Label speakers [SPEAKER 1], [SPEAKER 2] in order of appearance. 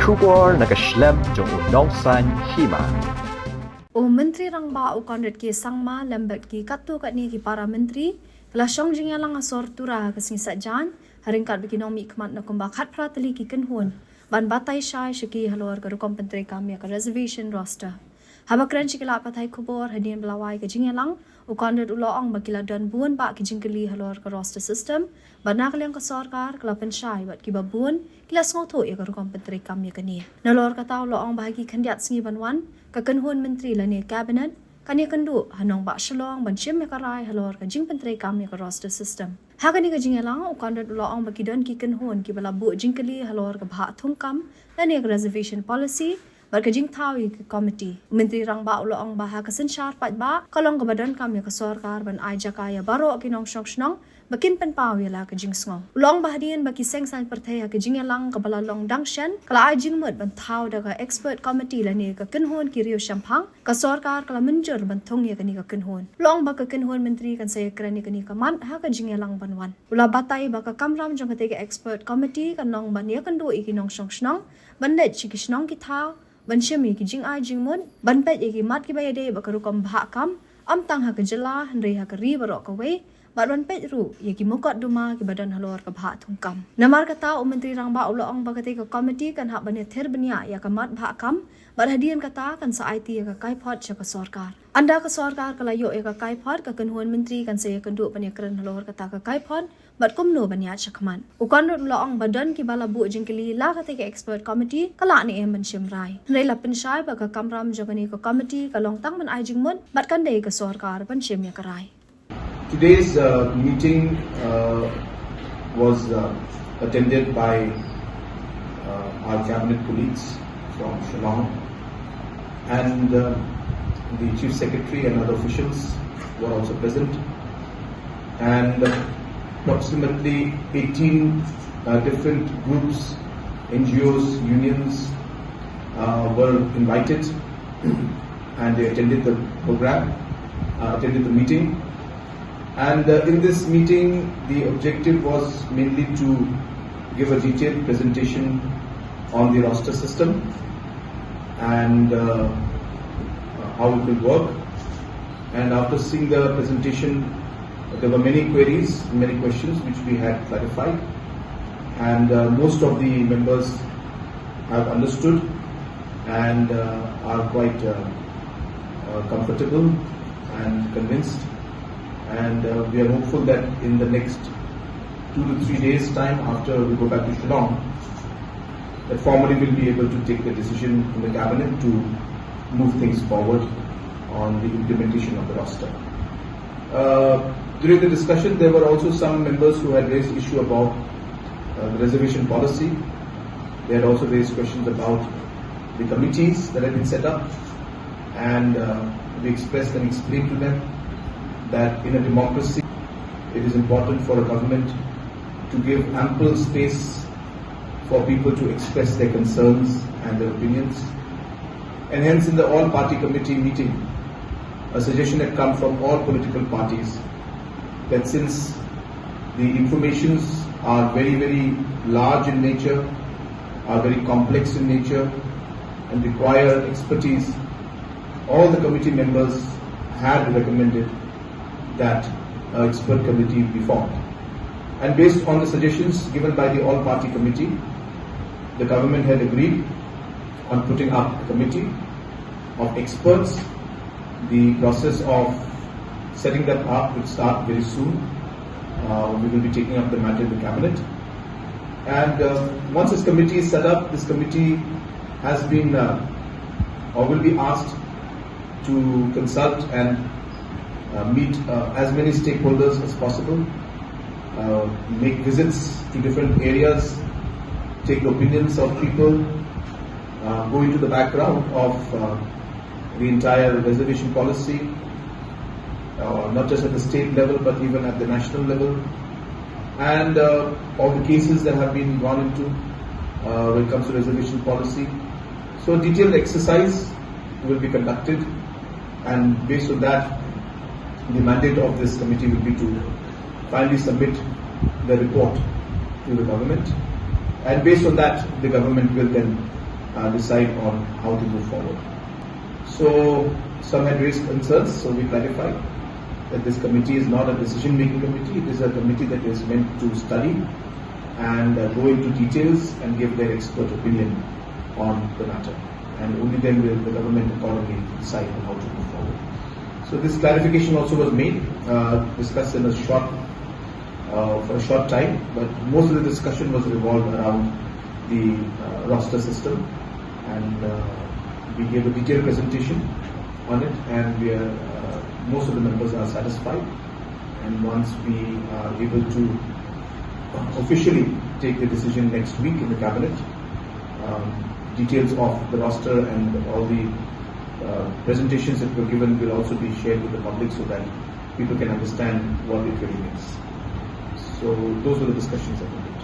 [SPEAKER 1] Shugor nakaslem jong unongsan Hima.
[SPEAKER 2] O menteri rang ba o kondit ki sangma lambat ki katu kat ni ki para menteri kelasong jing yang asor tura ke sing sajan haringkat ekonomi kemat na kumba khat pratali ki kenhun ban batai shai shiki halor ke rukom menteri kami ke reservation roster habakran chikila pathai khubor hadin belawai ke jing yang o kondit uloong bakila dan buan ba ki jingkeli halor ke roster system banak leng ke sorkar kelapen shai bat ki babun kilas ngotho ya ke rukom menteri kami ke ni nalor kata uloong bahagi khandiat singi banwan kakenhun menteri lani cabinet kani kendu hanong ba shalong ban Shim mekarai halor ka jing menteri kami ka roster system hakani ka jingelang o kandat uloong bakidon ki kenhun ki bala bu jingkeli halor ka bha thungkam lani ka reservation policy bar ka jing thawi ki committee menteri rang ba uloong ba ha ka senshar pat ba kalong ka badan kami ka sorkar ban ai jakaya baro kinong shong bakin pen paw yala ka jing sngo long bahdian baki seng san perthai ka jing lang ka bala long dangshan kala ai Jingmut ban thaw da ka expert committee lani ka kenhon ki rio shampang ka sorkar kala menjur ban thong ye ka ni ka kenhon long ba ka kenhon menteri kan saya krani ka ni ka man ha ka jing lang ban wan ula batai ba ka kamram jong ka te ka expert committee kan nong ban ye kan do i ki nong shong snong ban let chi ki snong ki thaw ban shemi ki jing ai Jingmut ban pet ye ki mat ki ba ye de ba ka ru kom bha kam am tang ha ka jala hnre ha ka ri baro ka we Barwan Pedru, yaki mukot duma ki badan halor ka bha thungkam. Namar kata o menteri rang ba uloong bagate ka committee kan hak bane ther bania ya ka mat bha kam, bar hadian kata kan sa IT ya ka kaipot cha ka sorkar. Anda ka sorkar kala yo ya ka kaipot ka kenhuan menteri kan saya kendu bane keren halor kata ka kaipot, bar kumno bania cha kaman. Ukan uloong badan ki bala bu jingkeli la ka te ka expert committee kala ni em ban Shim rai. Nei la penshai ba ka kamram jogani ka committee ka long tang ban ai Jingmut, bat kan dei ka sorkar ban Shim ya ka rai.
[SPEAKER 3] Today's meeting was attended by our cabinet colleagues from Shillong and the Chief Secretary and other officials were also present, and approximately 18 different groups, NGOs, unions were invited and they attended the program, attended the meeting. And in this meeting, the objective was mainly to give a detailed presentation on the roster system and how it will work. And after seeing the presentation, there were many queries, many questions which we had clarified. And most of the members have understood and are quite comfortable and convinced. And we are hopeful that in the next 2 to 3 days time after we go back to Shillong, that formally we'll be able to take the decision in the cabinet to move things forward on the implementation of the roster. During the discussion, there were also some members who had raised issue about the reservation policy. They had also raised questions about the committees that had been set up, and we expressed and explained to them that in a democracy, it is important for a government to give ample space for people to express their concerns and their opinions. And hence in the all-party committee meeting, a suggestion had come from all political parties that since the informations are very, very large in nature, are very complex in nature, and require expertise, all the committee members had recommended that expert committee be formed. And based on the suggestions given by the all-party committee, the government had agreed on putting up a committee of experts. The process of setting that up will start very soon. We will be taking up the matter in the cabinet. And once this committee is set up, this committee has been or will be asked to consult and meet as many stakeholders as possible, make visits to different areas, take the opinions of people, go into the background of the entire reservation policy, not just at the state level but even at the national level, and all the cases that have been gone into when it comes to reservation policy. So a detailed exercise will be conducted, and based on that, the mandate of this committee will be to finally submit the report to the government, and based on that, the government will then decide on how to move forward. So some had raised concerns, so we clarified that this committee is not a decision-making committee. It is a committee that is meant to study and go into details and give their expert opinion on the matter. And only then will the government accordingly decide on how to move forward. So this clarification also was made, discussed in for a short time, but most of the discussion was revolved around the roster system, and we gave a detailed presentation on it, and most of the members are satisfied. And once we are able to officially take the decision next week in the cabinet, details of the roster and all the presentations that were given will also be shared with the public so that people can understand what it really means. So those were the discussions that were given.